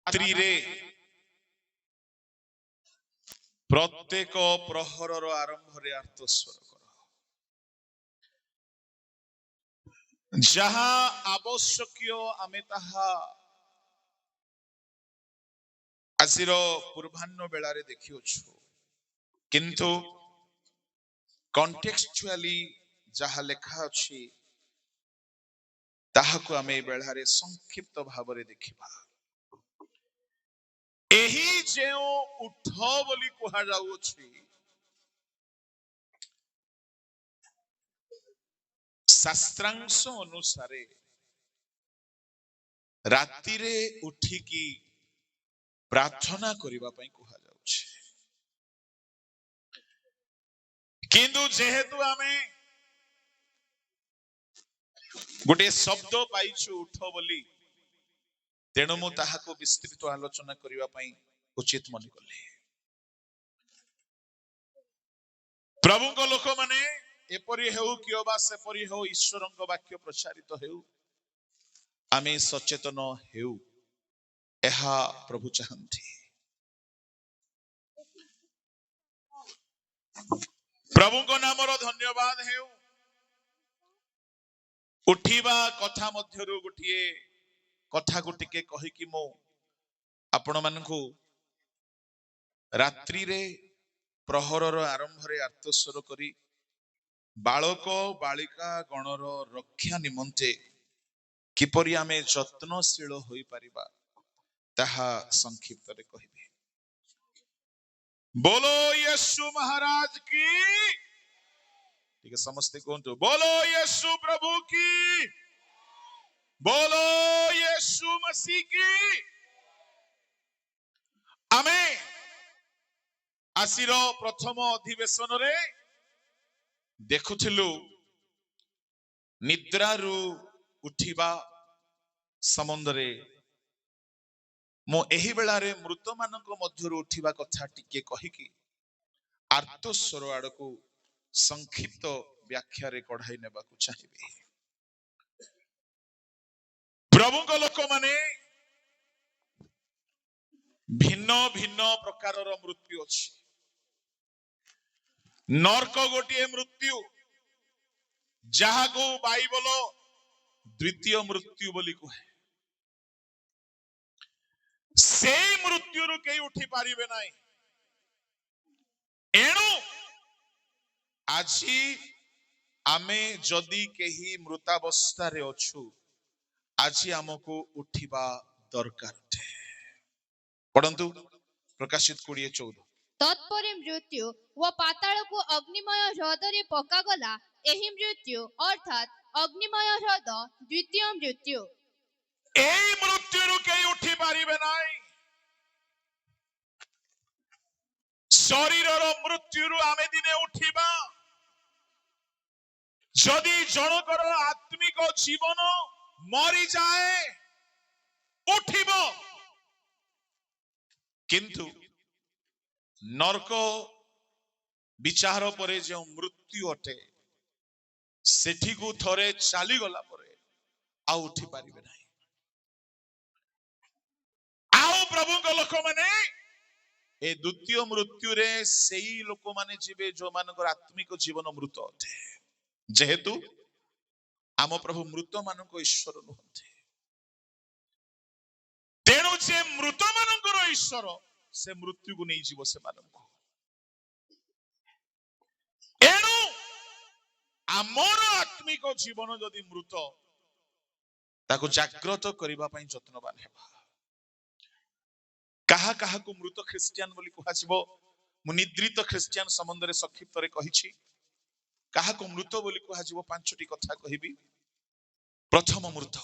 ରାତ୍ରି ରେ ପ୍ରତ୍ୟେକ ପ୍ରହରର ଆରମ୍ଭରେ ଆର୍ତ୍ତସ୍ୱର କର। ଯାହା ଆବଶ୍ୟକୀୟ ଆମେ ତାହା ଆଜିର ପୂର୍ବାହ୍ନ ବେଳାରେ ଦେଖିଅଛୁ, କିନ୍ତୁ କଣ୍ଟେକ୍ସଚୁଆଲି ଯାହା ଲେଖା ଅଛି ତାହାକୁ ଆମେ ଏ ବେଳାରେ ସଂକ୍ଷିପ୍ତ ଭାବରେ ଦେଖିବା। ଏହି ଯେଉଁ ଉଠ ବୋଲି କୁହାଯାଉଅଛି, ଶାସ୍ତ୍ରାଂଶ ଅନୁସାରେ ରାତିରେ ଉଠିକି ପ୍ରାର୍ଥନା କରିବା ପାଇଁ କୁହାଯାଉଛି। କିନ୍ତୁ ଯେହେତୁ ଆମେ ଗୋଟିଏ ଶବ୍ଦ ପାଇଛୁ ଉଠ ବୋଲି, ତେଣୁ ମୁଁ ତାହାକୁ ବିସ୍ତୃତ ଆଲୋଚନା କରିବା ପାଇଁ ଉଚିତ ମନେ କଲି। ପ୍ରଭୁଙ୍କ ଲୋକମାନେ ଏପରି ହେଉ କି ଅବା ସେପରି ହେଉ, ଈଶ୍ୱରଙ୍କ ବାକ୍ୟ ପ୍ରଚାରିତ ହେଉ, ଆମେ ସଚେତନ ହେଉ, ଏହା ପ୍ରଭୁ ଚାହାନ୍ତି। ପ୍ରଭୁଙ୍କ ନାମର ଧନ୍ୟବାଦ ହେଉ। ଉଠିବା କଥା ମଧ୍ୟରୁ ଗୋଟିଏ କଥାକୁ ଟିକେ କହିକି ମୁଁ ଆପଣମାନଙ୍କୁ ରାତ୍ରିରେ ପ୍ରହରର ଆରମ୍ଭରେ ଆର୍ତ୍ତସ୍ୱର କରି ବାଳକ ବାଳିକା ଗଣର ରକ୍ଷା ନିମନ୍ତେ କିପରି ଆମେ ଯତ୍ନଶୀଳ ହୋଇପାରିବା ତାହା ସଂକ୍ଷିପ୍ତରେ କହିବି। ବୋଲୋ ୟୀଶୁ ମହାରାଜ କି, ଟିକେ ସମସ୍ତେ କୁହନ୍ତୁ, ବୋଲୋ ୟୀଶୁ ପ୍ରଭୁ କି, ବୋଲୋ ୟୀଶୁ ମसीह की। ଆମେ ଆସିର ପ୍ରଥମ ଅଧିବେଶନରେ ଦେଖୁଥିଲୁ ନିଦ୍ରାରୁ ଉଠିବା ସମ୍ବନ୍ଧରେ। ମୁଁ ଏହି ବେଳାରେ ମୃତ ମାନଙ୍କ ମଧ୍ୟରୁ ଉଠିବା କଥା ଟିକେ କହିକି ଆର୍ତ୍ତସ୍ୱର ଆଡକୁ ସଂକ୍ଷିପ୍ତ ବ୍ୟାଖ୍ୟାରେ କଢାଇ ନେବାକୁ ଚାହିଁବି। ପ୍ରଭୁଙ୍କ ଲୋକମାନେ ଭିନ୍ନ ଭିନ୍ନ ପ୍ରକାରର ମୃତ୍ୟୁ ଅଛି। ନର୍କ ଗୋଟିଏ ମୃତ୍ୟୁ, ଯାହାକୁ ବାଇବଲ ଦ୍ୱିତୀୟ ମୃତ୍ୟୁ ବୋଲି କୁହେ। ସେଇ ମୃତ୍ୟୁରୁ କେହି ଉଠି ପାରିବେ ନାହିଁ। ଏଣୁ ଆଜି ଆମେ ଯଦି କେହି ମୃତାବସ୍ଥାରେ ଅଛୁ, ଆଜି ଆମକୁ ଉଠିବା ଦରକାର। ପଢନ୍ତୁ ପ୍ରକାଶିତ 20:14। ତତ୍ପରେ ମୃତ୍ୟୁ ଓ ପାତାଳକୁ ଅଗ୍ନିମୟ ହ୍ରଦରେ ପକାଗଲା। ଏହି ମୃତ୍ୟୁ ଅର୍ଥାତ୍ ଅଗ୍ନିମୟ ହ୍ରଦ ଦ୍ୱିତୀୟ ମୃତ୍ୟୁ। এই ମୃତ୍ୟୁରୁ କେହି ଉଠି ପାରିବେ ନାହିଁ। ଶରୀରର ମୃତ୍ୟୁରୁ ଆମେ ଦିନେ ଉଠିବା। ଯଦି ଜଣଙ୍କର ଆତ୍ମିକ ଜୀବନ ମରିଯାଏ, ଉଠିବ। କିନ୍ତୁ ନର୍କ ବିଚାର ପରେ ଯେଉଁ ମୃତ୍ୟୁ ଅଟେ, ସେଠିକୁ ଥରେ ଚାଲିଗଲା ପରେ ଆଉ ଉଠି ପାରିବେ ନାହିଁ। ଆଉ ପ୍ରଭୁଙ୍କ ଲୋକମାନେ ଏ ଦ୍ୱିତୀୟ ମୃତ୍ୟୁରେ ସେଇ ଲୋକମାନେ ଯିବେ ଯୋଉମାନଙ୍କର ଆତ୍ମିକ ଜୀବନ ମୃତ ଅଟେ। ଯେହେତୁ ଆମ ପ୍ରଭୁ ମୃତ ମାନଙ୍କ ଈଶ୍ୱର ନୁହନ୍ତି, ତେଣୁ ସେ ମୃତ ମାନଙ୍କର ଈଶ୍ୱର, ସେ ମୃତ୍ୟୁକୁ ନେଇଯିବ ସେମାନଙ୍କୁ। ଏଣୁ ଆମର ଆତ୍ମିକ ଜୀବନ ଯଦି ମୃତ, ତାକୁ ଜାଗ୍ରତ କରିବା ପାଇଁ ଯତ୍ନବାନ ହେବା। କାହା କାହାକୁ ମୃତ ଖ୍ରୀଷ୍ଟିଆନ ବୋଲି କୁହାଯିବ, ମୁଁ ନିଦ୍ରିତ ଖ୍ରୀଷ୍ଟିଆନ ସମ୍ବନ୍ଧରେ ସଂକ୍ଷିପ୍ତରେ କହିଛି। କାହାକୁ ମୃତ ବୋଲି କୁହାଯିବ, 5ଟି କଥା କହିବି। ପ୍ରଥମ ମୃତ,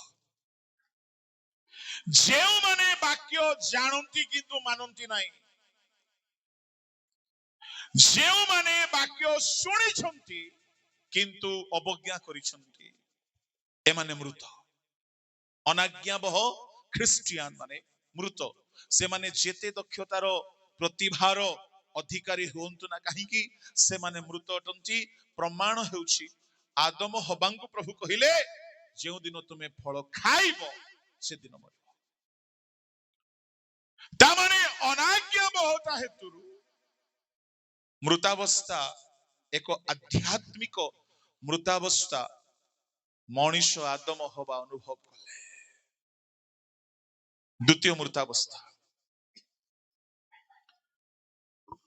ଯେଉଁମାନେ ବାକ୍ୟ ଜାଣନ୍ତି କିନ୍ତୁ ମାନନ୍ତି ନାହିଁ। ଯେଉଁମାନେ ବାକ୍ୟ ଶୁଣିଛନ୍ତି କିନ୍ତୁ ଅବଜ୍ଞା କରିଛନ୍ତି, ଏମାନେ ମୃତ। ଅନାଜ୍ଞାବହ ଖ୍ରୀଷ୍ଟିଆନ ମାନେ ମୃତ। ସେମାନେ ଯେତେ ଦକ୍ଷତାର ପ୍ରତିଭାର ଅଧିକାରୀ ହୁଅନ୍ତୁ ନା କାହିଁକି, ସେମାନେ ମୃତ ଅଟନ୍ତି। ପ୍ରମାଣ ହେଉଛି ଆଦମ ହବାଙ୍କୁ ପ୍ରଭୁ କହିଲେ, ଯେଉଁ ଦିନ ତୁମେ ଫଳ ଖାଇବ ସେଦିନ ମରିବ। तामाने अनाज्ञा बहुता हेतुरु मृतावस्था एक आध्यात्मिक मृतावस्था मनीष आदम हवा अनुभव कले। द्वितीय मृतावस्था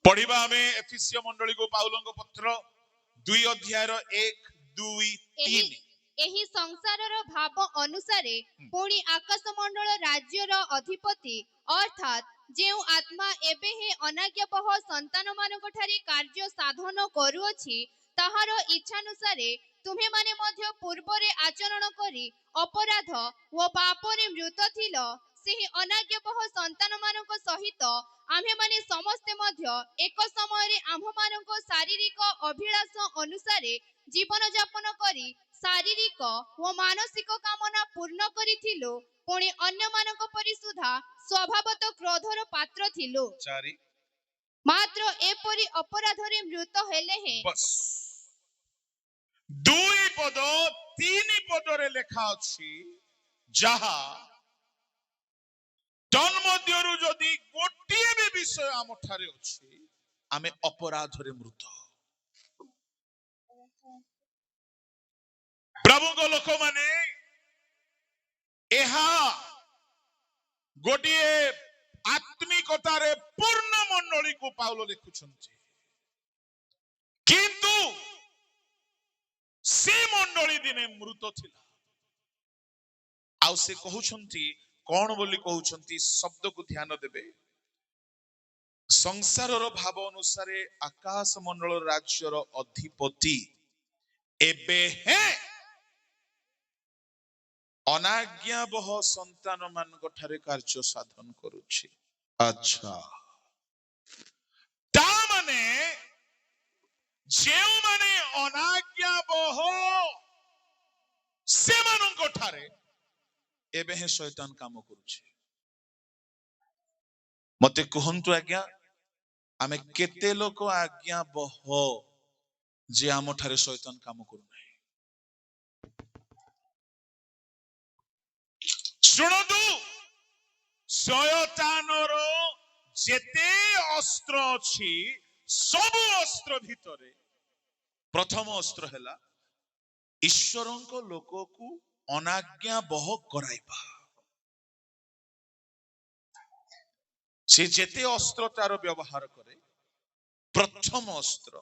पढ़िबा आमे एफिसियो मंडली को पाउलंग पत्र 2 अध्यायर 1 2 3 ଏହି ସଂସାରର ଭାବ ଅନୁସାରେ ପୁଣି ଆକାଶ ମଣ୍ଡଳ ରାଜ୍ୟର ଅଧିପତି ଅର୍ଥାତ୍ ଯେଉଁ ଆତ୍ମା ଏବେ ହିଁ ଅନାଜ୍ଞାବହ ସନ୍ତାନମାନଙ୍କ ଠାରେ କାର୍ଯ୍ୟ ସାଧନ କରୁଅଛି ତାହାର ଇଚ୍ଛାନୁସାରେ ତୁମେମାନେ ମଧ୍ୟ ପୂର୍ବରେ ଆଚରଣ କରି ଅପରାଧ ଓ ପାପରେ ମୃତ ଥିଲ। ସେହି ଅନାଜ୍ଞାବହ ସନ୍ତାନମାନଙ୍କ ସହିତ ଆମ୍ଭେମାନେ ସମସ୍ତେ ମଧ୍ୟ ଏକ ସମୟରେ ଆମ୍ଭମାନଙ୍କ ଶାରୀରିକ ଅଭିଳାଷ ଅନୁସାରେ ଜୀବନ ଯାପନ କରି ଶାରୀରିକ ଓ ମାନସିକ କାମନା ପୂର୍ଣ୍ଣ କରିଥିଲୁ। ପୁଣି ଅନ୍ୟମାନଙ୍କ ପରି ସୁଦ୍ଧା ସ୍ୱଭାବତଃ କ୍ରୋଧର ପାତ୍ର ଥିଲୁ। 4 ମାତ୍ର ଏପରି ଅପରାଧରେ ମୃତ ହେଲେ ହେଁ बस 2 पद 3 पदरे लेखा अछि जहा तन्मध्यरु जदि गोटिए भी विषय आम ठारे अछि आमे अपराधरे मृत। प्रभु को लोक माने एहा गोटिए आत्मिकतारे पूर्ण मंडली को पाउलो लिखुछंती किंतु से मंडली दिने मृत थिला। आउ से कहउछंती कौन बोली कहउछंती शब्द को ध्यान देबे संसारर भाव अनुसार आकाश मंडल राज्यर अधिपति एबे हे अनाज्ञाबह संतान मान ठारे कार्य साधन करुछि। अच्छा ता माने जेउ माने अनाज्ञाबह से मानन ठारे एबे हे शैतान काम करुछि। मते कहंतु आज्ञा आमे केते लोक आज्ञा बह जे आम ठारे शैतान काम करू नाही। शुणतु शैतानर जेते अस्त्र अछि सब अस्त्र भितरे प्रथम अस्त्र हेला ईश्वरंको लोक को अनाज्ञा बह कराइबा। से जेते अस्त्र तार व्यवहार करे प्रथम अस्त्र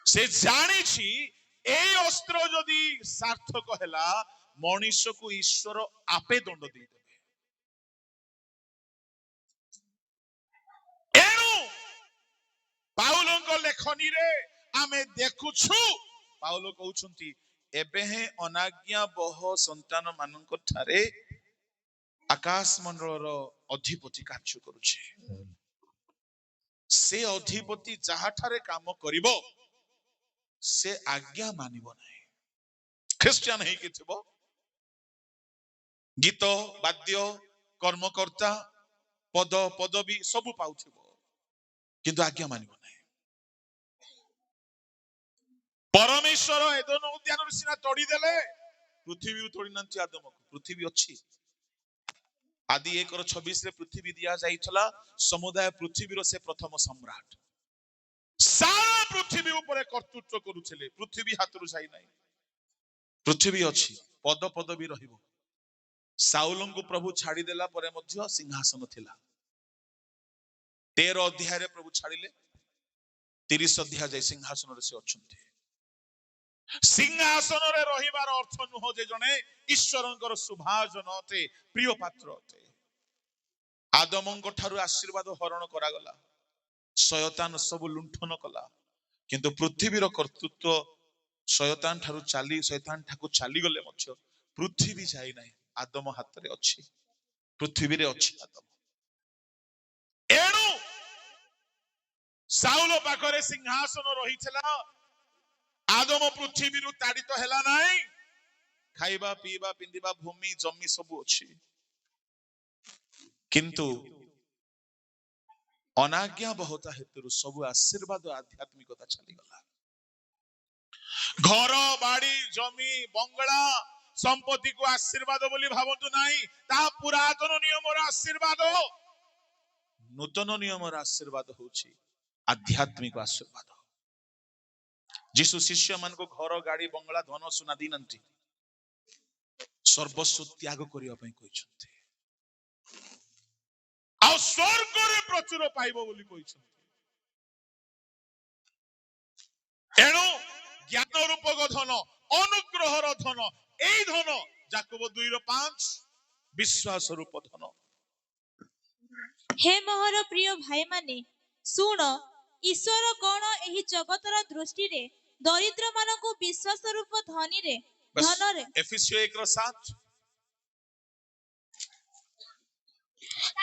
से जानी छी ए अस्त्र जदि सार्थक हैला मनुष्य को ईश्वर आपे दंड दे देबे। एनु पाउलंको लेखनी रे आमे देखुछु पाउलो कहउछंती एबे हे अनाज्ञा बह संतान मानक ठारे आकाश मंडलर अधिपति कार्य करुछे। से अधिपति जहा ठारे काम करिवो से आज्ञा मानिबो नाही। ख्रिस्टियन है कि थिबो गीत वाद्य कर्मकर्ता पद पदवी सब पाउथिबो किंतु आज्ञा मानिबो नाही। परमेश्वर एदन उद्यान सिना तोड़ी देले पृथ्वी तोड़ी नंती आदम को पृथ्वी अछि आदि 1:26 रे पृथ्वी दिया जाइछला समुदाय पृथ्वीर से प्रथम सम्राट सारा पृथ्वी ऊपर कर्तृत्व करुछले। पृथ्वी हातरु जाई नाही पृथ्वी अछि पद पदवी रहिबो। साउल को प्रभु छाड़ी देला परे मध्य सिंहासन थिला 13 अध्याय रे प्रभु छाड़िले 30 अध्याय जाय सिंहासन रे से अछंती। सिंहासन रे रहिबार अर्थ नुह जे जने ईश्वरंकर सुभाजन अते प्रिय पात्र अते। आदमंक ठारु आशीर्वाद हरण करा गला शयतान सब लुंठन कला किंतु पृथ्वीर कर्तृत्व शयतान ठारु चाली शयतान ठाकु चाली गले मध्य पृथ्वी जाई नाही आदम हाथ रे अछि पृथ्वी रे अछि आदम। एणु साउल पाखरे सिंहासन रहितला आदम पृथ्वी रु ताड़ित हैला नाही खाइबा पीबा पिंदिबा भूमि जमी सब अछि किंतु अनाज्ञा बहुता हेतु सब आशीर्वाद आध्यात्मिकता चली गला। घर बाड़ी जमी बंगला संपत्ति को आशीर्वाद बोली भावतु नाही ता पुरातन नियमर आशीर्वाद नूतन नियमर आशीर्वाद होछि आध्यात्मिक आशीर्वाद जीशु शिष्य मान को घर गाड़ी बंगला धन सुना दी नंती सर्वस्व त्याग करिया पई कहिसंती आ स्वर्ग रे प्रचुर पाइबो बोली कहिसंती एणु ज्ञान रूपक धन अनुग्रहर धन एई धन याकूब 2:5 विश्वास रूप धन हे मोहर प्रिय भाई माने सुन ईश्वर कौन एही जगतर दृष्टि रे दरिद्र मानकु विश्वास रूप धनी रे धन रे एफिसियो 1:7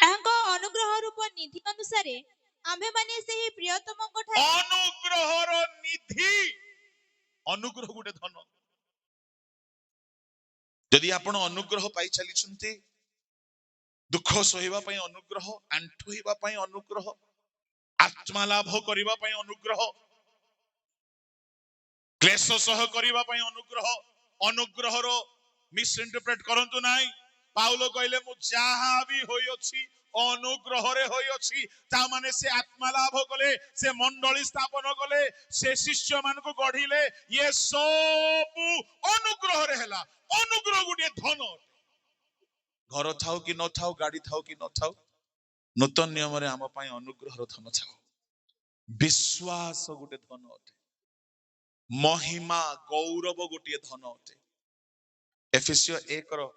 तांको अनुग्रह रूप निधि अनुसारे आम्भे माने सेही प्रियतम ठारे अनुग्रहर निधि अनुग्रह गुटे धन यदि आपण अनुग्रह पाई चलीछंती दुख सहिबा पई अनुग्रह आंठुइबा पई अनुग्रह आत्मा लाभ करिबा पई अनुग्रह क्लेश सह करिबा पई अनुग्रह अनुग्रहर मिस इंटरप्रेट करंतु नाही पाउलो कहले मु जहा भी होई अछि अनुग्रह रे होई अछि ता माने से आत्मा लाभ कले से मंडली स्थापन कले से शिष्य मान को गढिले ये सब अनुग्रह रे हैला अनुग्रह गुटे धन घर थाउ कि न थाउ गाड़ी थाउ कि न थाउ नूतन नियम रे आम पई अनुग्रह धन थाउ विश्वास गुटे धन अटे महिमा गौरव गुटे धन अटे एफिसियो 1 रो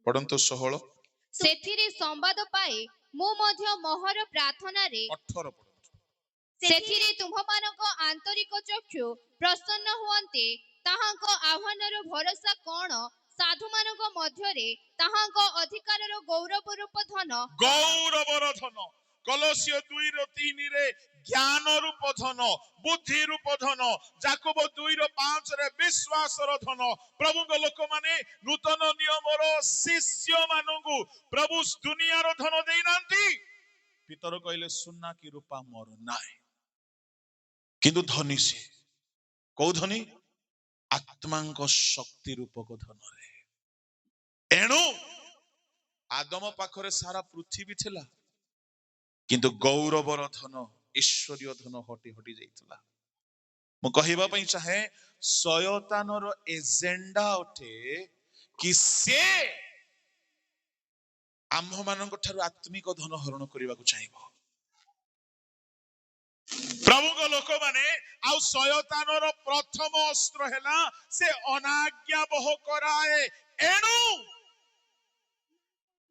पढ़ंतु 16 सेथिरे संवाद पाए मु मध्य मोहर प्रार्थना रे 18 सेथिरे तुममानक आंतरिक चक्षु प्रसन्न हुअन्ते ताहांको आह्वानर भरोसा कोन साधु मानक मध्य रे ताहांको अधिकारर गौरव रूप धन गौरवर धन कलोसियो 2:3 रे ज्ञान रूप धन बुद्धि रूप धन याकूब 2:5 रे विश्वासर धन प्रभु को लोक माने नूतन नियमर शिष्य मानंगु प्रभु दुनिया रो धन देई नांती पितर कहले सुना की रूपा मोर नाय किंतु धनी से को धनी आत्मांक शक्ति रूपक धन रे एणु आदम पाखरे सारा पृथ्वी थिला किंतु गौरवर धन ईश्वरीय धन हटी हटी जाइतला मु कहिबा पई चाहे शयतानर एजेंडा उठे कि से आम्भ मानक ठारू आत्मिक धन हरण करबा को चाहिबो प्रभु को लोक माने आउ शयतानर प्रथम अस्त्र हैला से अनाज्ञा बह कराए एणु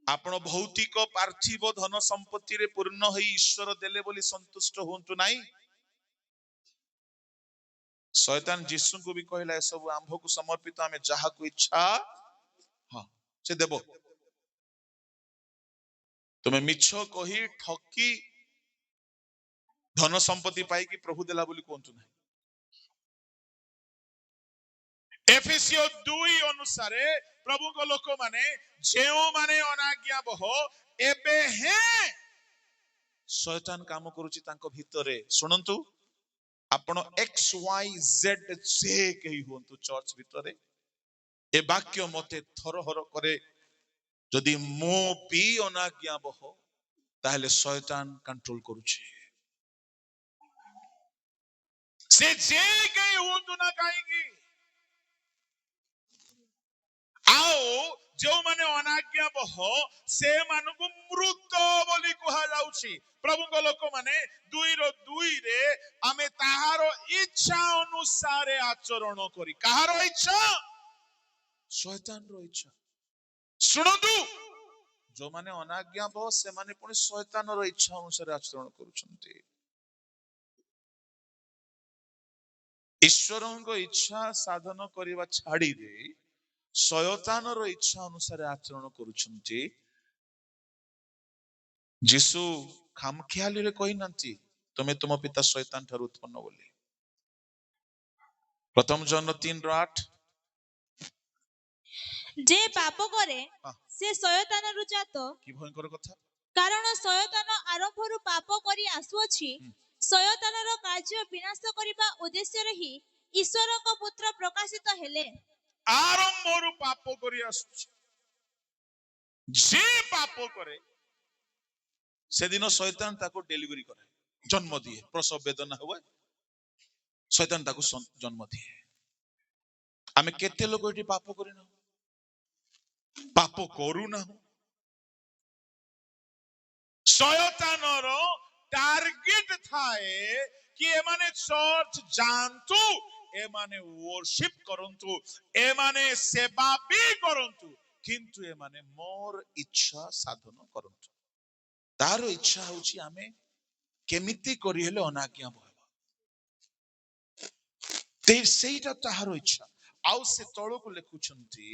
आपण भौतिक पार्थिव धन संपत्ति रे पूर्ण होई ईश्वर देले बोली संतुष्ट होंतु नाही शयतान यीशु को भी कहला सब आंभ को समर्पित हमें जहा को इच्छा हां से देबो तुमे मिछ कही ठकी धन संपत्ति पाई कि प्रभु देला बोली कोंतु नाही एफिसियो 2 अनुसारे प्रभु को लोक माने जेउ माने अनाज्ञा बह एबे हे शयतान काम करूची तांको भितरे सुनंतु आपण एक्स वाई जेड जे कही हुंतु चर्च भितरे ए वाक्य मते थरहर करे जदि मो भी अनाज्ञा बह ताहले शयतान कंट्रोल करूची से जे कही हुंतु ना काहेगी आओ जो माने अनाज्ञा बह से मानकु मृत बोली कहा जाउछि प्रभु को लोक माने 2:2 रे आमे ताहार इच्छा अनुसार आचरण करी कहार इच्छा शैतान रो इच्छा सुनंतु जो माने अनाज्ञा बह से माने पुनी शैतान रो इच्छा अनुसार आचरण करूछंती ईश्वरଙ୍କ इच्छा साधन करिवा छाडी दे शयतानर इच्छा अनुसार आचरण करुछंती यीशु खामखियाली रे कहि नंती तमे तुम पिता शैतान ठार उत्पन्न बोली प्रथम जन 3:8 जे पाप करे से शयतान रु जात की भयंकर कथा कारण शयतान आरंभ रु पाप करी आसुअछि शयतानर कार्य विनाश करिबा उद्देश्य रही ଈଶ୍ୱରଙ୍କ ପୁତ୍ର ପ୍ରକାଶିତ ହେଲେ। ଆରମ୍ଭରୁ ପାପ କରି ଆସୁଛି। ଯେ ପାପ କରେ ସେଦିନ ଶୈତାନ ତାକୁ ଡେଲିଭରି କରେ, ଜନ୍ମ ଦିଏ। ପ୍ରସବ ବେଦନା ହୁଏ, ଶୈତାନ ତାକୁ ଜନ୍ମ ଦିଏ। ଆମେ କେତେ ଲୋକ ଏଠି ପାପ କରିନାହୁଁ, ପାପ କରୁନାହୁଁ। ଶୟତାନର ଟାର୍ଗେଟ ଥାଏ କି ଏମାନେ ଚର୍ଚ୍ଚ ଯାଆନ୍ତୁ, ଏମାନେ ୱର୍ଶିପ କରନ୍ତୁ, ଏମାନେ ସେବା ବି କରନ୍ତୁ, କିନ୍ତୁ ଏମାନେ ମୋର ଇଚ୍ଛା ସାଧନ କରନ୍ତୁ। ତାର ଇଚ୍ଛା ହଉଛି ଆମେ କେମିତି କରିହେଲେ ଅନାଜ୍ଞା ହେବା, ସେଇଟା ତାହାର ଇଚ୍ଛା। ଆଉ ସେ ତଳକୁ ଲେଖୁଛନ୍ତି,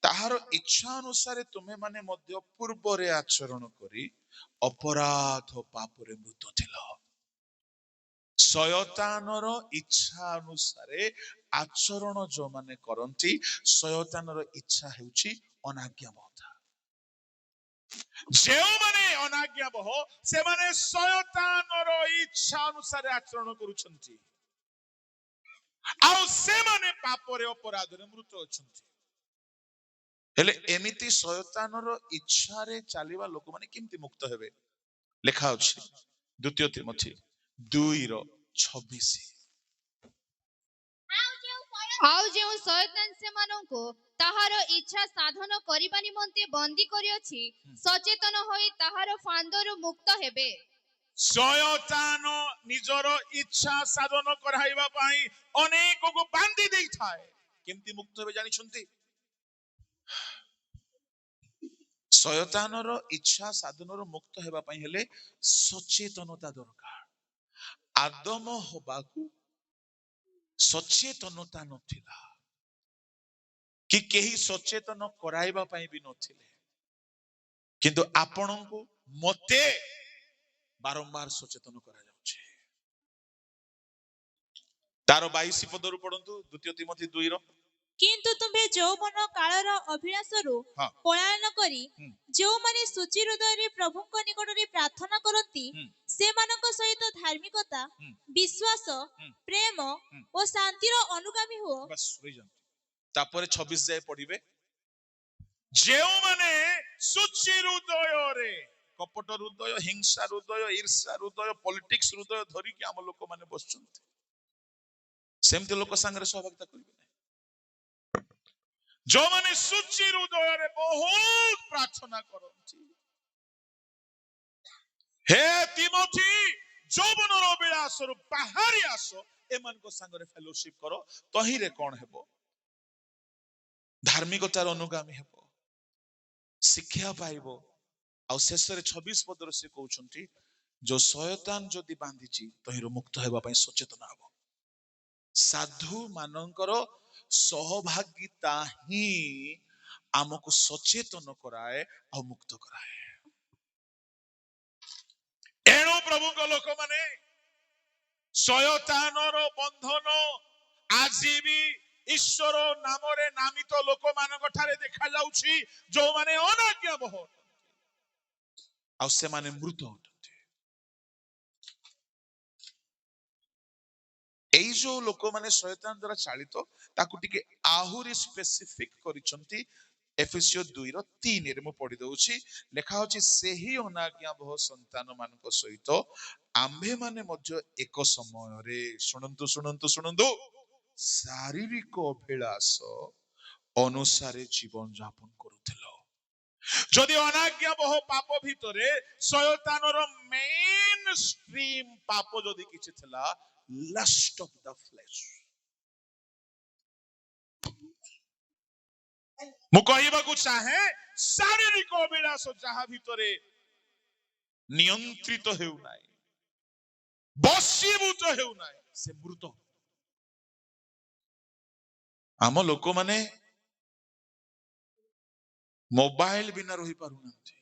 ତାହାର ଇଚ୍ଛା ଅନୁସାରେ ତୁମେ ମାନେ ମଧ୍ୟ ପୂର୍ବରେ ଆଚରଣ କରି ଅପରାଧ ପାପରେ ମୃତ ଥିଲ। ଶୟତାନର ଇଚ୍ଛା ଅନୁସାରେ ଆଚରଣ ଯୋଉମାନେ କରନ୍ତି, ଶୟତାନର ଇଚ୍ଛା ହେଉଛି ଅନାଜ୍ଞାବହତା। ଯେଉଁମାନେ ଅନାଜ୍ଞାବହ ସେମାନେ ଶୟତାନର ଇଚ୍ଛା ଅନୁସାରେ ଆଚରଣ କରୁଛନ୍ତି, ଆଉ ସେମାନେ ପାପରେ ଅପରାଧରେ ମୃତ ଅଛନ୍ତି। ହେଲେ ଏମିତି ଶୟତାନର ଇଚ୍ଛାରେ ଚାଲିବା ଲୋକମାନେ କେମିତି ମୁକ୍ତ ହେବେ? ଲେଖା ଅଛି 2 ତିମୋଥୀ 2:26। ଆଉ ଯେଉଁ ଶୟତାନ ସେମାନଙ୍କୁ ତାହାର ଇଚ୍ଛା ସାଧନ କରିବା ନିମନ୍ତେ ବନ୍ଦୀ କରିଅଛି, ସଚେତନ ହୋଇ ତାହାର ଫାନ୍ଦରୁ ମୁକ୍ତ ହେବେ। ଶୟତାନ ନିଜର ଇଚ୍ଛା ସାଧନ କରାଇବା ପାଇଁ ଅନେକକୁ ବାନ୍ଧି ଦେଇଥାଏ। କେମିତି ମୁକ୍ତ ହେବେ ଜାଣିଛନ୍ତି? ଶୟତାନର ଇଚ୍ଛା ସାଧନରୁ ମୁକ୍ତ ହେବା ପାଇଁ ହେଲେ ସଚେତନତା ଦରକାର। ଆଦମ ହବାକୁ ସଚେତନତା ନଥିଲା, କି କେହି ସଚେତନ କରାଇବା ପାଇଁ ବି ନଥିଲେ, କିନ୍ତୁ ଆପଣଙ୍କୁ ମତେ ବାରମ୍ବାର ସଚେତନ କରାଯାଉଛି। ତାର 22 ପଦରୁ ପଢନ୍ତୁ, 2 ତିମୋଥୀ 2। କିନ୍ତୁ ତୁମ୍ଭେ ଯୌବନ କାଳର ଅଭିଳାଷରୁ ପଳାୟନ କରି ଯେଉଁମାନେ ସୂଚି ହୃଦୟରେ ପ୍ରଭୁଙ୍କ ନିକଟରେ ପ୍ରାର୍ଥନା କରନ୍ତି, ସେମାନଙ୍କ ସହିତ ଧାର୍ମିକତା, ବିଶ୍ୱାସ, ପ୍ରେମ ଓ ଶାନ୍ତିର ଅନୁଗାମୀ ହୁଅ। ତାପରେ 26 ଯାଏ ପଢିବେ। ଯେଉଁମାନେ ସୂଚି ହୃଦୟରେ, କପଟ ହୃଦୟ, ହିଂସା ହୃଦୟ, ଈର୍ଷା ହୃଦୟ, ପଲିଟିକ୍ସ ହୃଦୟ ଧରିକି ଆମ ଲୋକମାନେ ବସୁଛନ୍ତି, ସେମିତି ଲୋକ ସାଙ୍ଗରେ ସହଭାଗିତା କରିବେ ନାହିଁ। ଯୋଉମାନେ ସୂଚି ହୃଦୟରେ ବହୁତ ପ୍ରାର୍ଥନା କରନ୍ତି, ହେ ତିମୋଥୀ ଯୌବନର ଅଭିଳାଷରୁ ବାହାରି ଆସ, ଏମାନଙ୍କ ସାଙ୍ଗରେ ଫେଲୋସିପ କର। ତହିଁରେ କଣ ହେବ? ଧାର୍ମିକତାର ଅନୁଗାମୀ ହେବ, ଶିକ୍ଷା ପାଇବ। ଆଉ ଶେଷରେ 26 ପଦରେ ସେ କହୁଛନ୍ତି, ଯୋଉ ଶୟତାନ ଯଦି ବାନ୍ଧିଛି ତହିଁରୁ ମୁକ୍ତ ହେବା ପାଇଁ ସଚେତନ ହବ। ସାଧୁ ମାନଙ୍କର ସହଭାଗିତା ହିଁ ଆମକୁ ସଚେତନ କରାଏ ଆଉ ମୁକ୍ତ କରାଏ। ଏଣୁ ପ୍ରଭୁଙ୍କ ଲୋକମାନେ ଶୟତାନର ବନ୍ଧନ ଆଜି ବି ଈଶ୍ୱର ନାମରେ ନାମିତ ଲୋକମାନଙ୍କ ଠାରେ ଦେଖାଯାଉଛି, ଯୋଉମାନେ ଅନାଜ୍ଞାବହ ଆଉ ସେମାନେ ମୃତ ଅଟନ୍ତି। ଏଇ ଯୋଉ ଲୋକମାନେ ଶୟତାନ ଦ୍ୱାରା ଚାଳିତ, ତାକୁ ଟିକେ ଆହୁରି ସ୍ପେସିଫିକ କରିଛନ୍ତି। ଏଫେସିୟ 2:3 ମୁଁ ପଢି ଦଉଛି। ଲେଖା ଅଛି, ସେହି ଅନାଜ୍ଞାବହ ସନ୍ତାନ ମାନଙ୍କ ସହିତ ଆମ୍ଭେମାନେ ମଧ୍ୟ ଏକ ସମୟରେ, ଶୁଣନ୍ତୁ ଶୁଣନ୍ତୁ ଶୁଣନ୍ତୁ, ଶାରୀରିକ ଅଭିଳାଷ ଅନୁସାରେ ଜୀବନ ଯାପନ କରୁଥିଲ। ଯଦି ଅନାଜ୍ଞାବହ ପାପ ଭିତରେ ଶୟତାନର ମେନ୍ ଷ୍ଟ୍ରିମ୍ ପାପ ଯଦି କିଛି ଥିଲା, lust of the flesh, ମୁଁ କହିବାକୁ ଚାହେଁ ଶାରୀରିକ ଅଭିଳାଷ ଯାହା ଭିତରେ ନିୟନ୍ତ୍ରିତ ହେଉନାହିଁ, ବଶୀଭୂତ ହେଉନାହିଁ, ସେ ମୃତ। ଆମ ଲୋକମାନେ ମୋବାଇଲ ବିନା ରହିପାରୁନାହାନ୍ତି।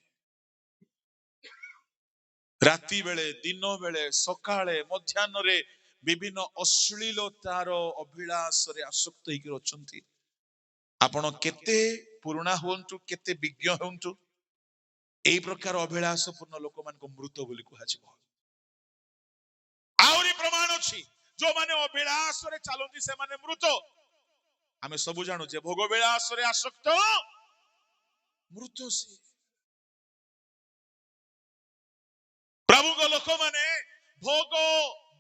ରାତି ବେଳେ, ଦିନ ବେଳେ, ସକାଳେ, ମଧ୍ୟାହ୍ନରେ ବିଭିନ୍ନ ଅଶ୍ଳୀଳତାର ଅଭିଳାଷରେ ଆସକ୍ତ ହେଇକି ଅଛନ୍ତି। ଆପଣ କେତେ ପୁରୁଣା ହୁଅନ୍ତୁ, କେତେ ବିଜ୍ଞ ହୁଅନ୍ତୁ, ଏଇ ପ୍ରକାର ଅଭିଳାଷ ପୂର୍ଣ୍ଣ ଲୋକମାନଙ୍କୁ ମୃତ ବୋଲି କୁହାଯିବ। ଆହୁରି ପ୍ରମାଣ ଅଛି, जो माने अभिलाष रे चलती से माने मृत आमे सब जानू जे भोग विलास रे आसक्त मृत से प्रभु को लोक माने भोग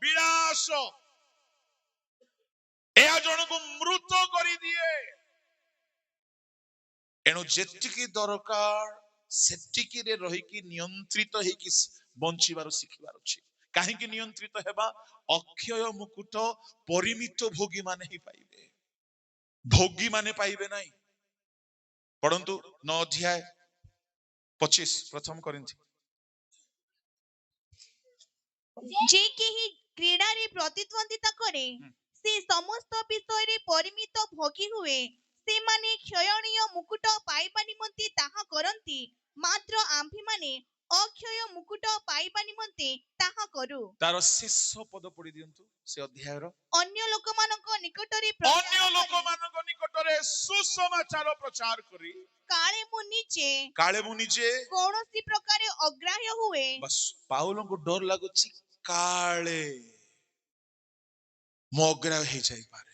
विलास या जन को मृत करी दिए एणु जेतिकी दरकार सेतिकी रे रहिकी नियंत्रित हेकी बंचिबार शिखिबार अछि काहे कि नियंत्रित हेबा अक्षय मुकुट परिमित भोगी माने ही पाइबे भोगी माने पाइबे नाही पढन्तु 9 अध्याय 25 प्रथम करिन्थी जे केही क्रीडा रे प्रतिद्वंदिता करे से समस्त विषय रे परिमित भोगी हुए से माने क्षयणीय मुकुट पाइबा निमंते ताहा करंती मात्र आम्भे माने अक्षय मुकुट पाइबा निमंते ताहा करू तार शेष पद पढि दियंतु से अध्याय रो अन्य लोकमानक निकटरे अन्य लोकमानक निकटरे सुसमाचार प्रचार करी काळे मु निजे कौनसी प्रकारे अग्राह्य हुए बस पाउलो को डर लागुची काळे मोग्राह्य हे जाई पारे